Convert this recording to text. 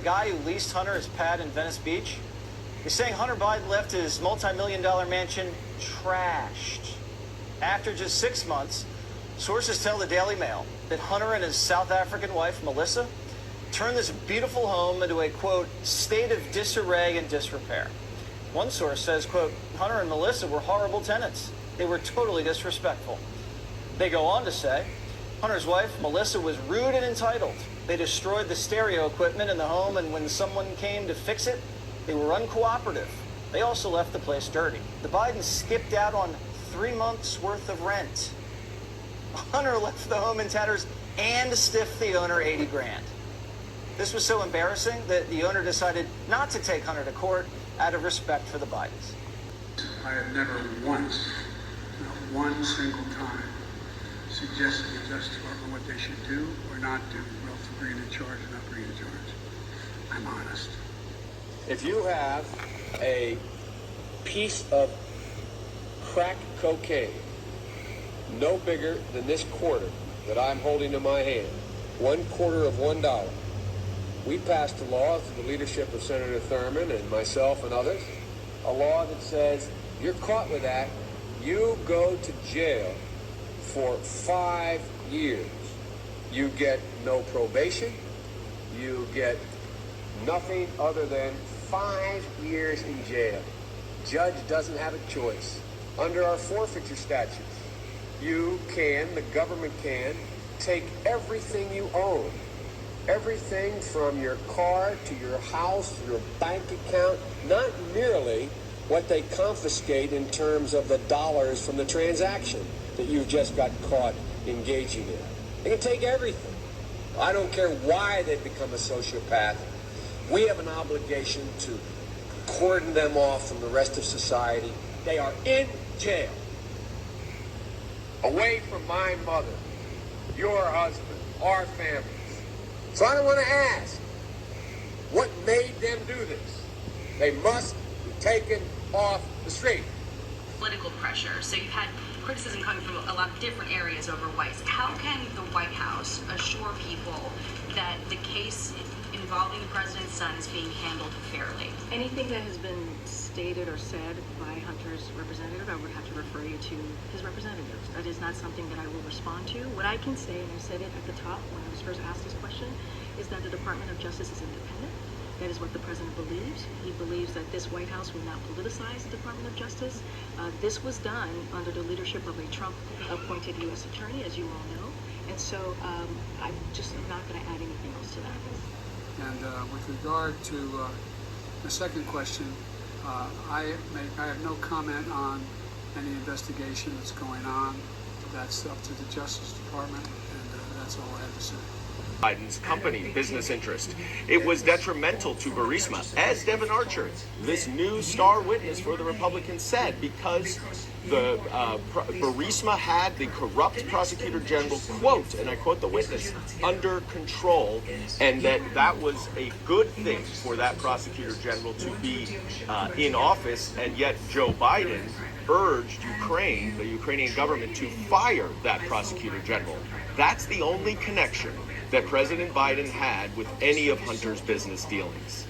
guy who leased Hunter his pad in Venice Beach, is saying Hunter Biden left his multi-million-dollar mansion trashed. After just 6 months, sources tell the Daily Mail that Hunter and his South African wife, Melissa, turned this beautiful home into a, quote, state of disarray and disrepair. One source says, quote, Hunter and Melissa were horrible tenants. They were totally disrespectful. They go on to say, Hunter's wife, Melissa, was rude and entitled. They destroyed the stereo equipment in the home, and when someone came to fix it, they were uncooperative. They also left the place dirty. The Bidens skipped out on 3 months' worth of rent. Hunter left the home in tatters and stiffed the owner 80 grand. This was so embarrassing that the owner decided not to take Hunter to court out of respect for the Bidens. I have never once, not one single time, suggested to the Justice Department what they should do or not do, both bringing to charge and not bringing to charge. I'm honest. If you have a piece of crack cocaine no bigger than this quarter that I'm holding in my hand, 1/4 of $1, we passed a law through the leadership of Senator Thurmond and myself and others, a law that says you're caught with that, you go to jail for 5 years. You get no probation, you get nothing other than 5 years in jail. Judge doesn't have a choice. Under our forfeiture statutes, you can, the government can, take everything you own. Everything from your car to your house, your bank account, not merely what they confiscate in terms of the dollars from the transaction that you've just got caught engaging in. They can take everything. I don't care why they've become a sociopath. We have an obligation to cordon them off from the rest of society. They are in jail. Away from my mother, your husband, our families. So I don't want to ask, what made them do this? They must be taken off the street. Political pressure. So you've had criticism coming from a lot of different areas over Weiss. How can the White House assure people that the case involving the president's son is being handled fairly? Anything that has been stated or said by Hunter's representative, I would have to refer you to his representative. That is not something that I will respond to. What I can say, and I said it at the top when I was first asked this question, is that the Department of Justice is independent. That is what the president believes. He believes that this White House will not politicize the Department of Justice. This was done under the leadership of a Trump-appointed U.S. attorney, as you all know. And so I'm just not going to add anything else to that. And with regard to the second question, I have no comment on any investigation that's going on. That's up to the Justice Department, and that's all I have to say. Biden's company business interest. It was detrimental to Burisma, as Devin Archer, this new star witness for the Republicans, said, because the Burisma had the corrupt prosecutor general, quote, and I quote the witness, under control, and that was a good thing for that prosecutor general to be in office, and yet Joe Biden urged Ukraine, the Ukrainian government, to fire that prosecutor general. That's the only connection that President Biden had with any of Hunter's business dealings.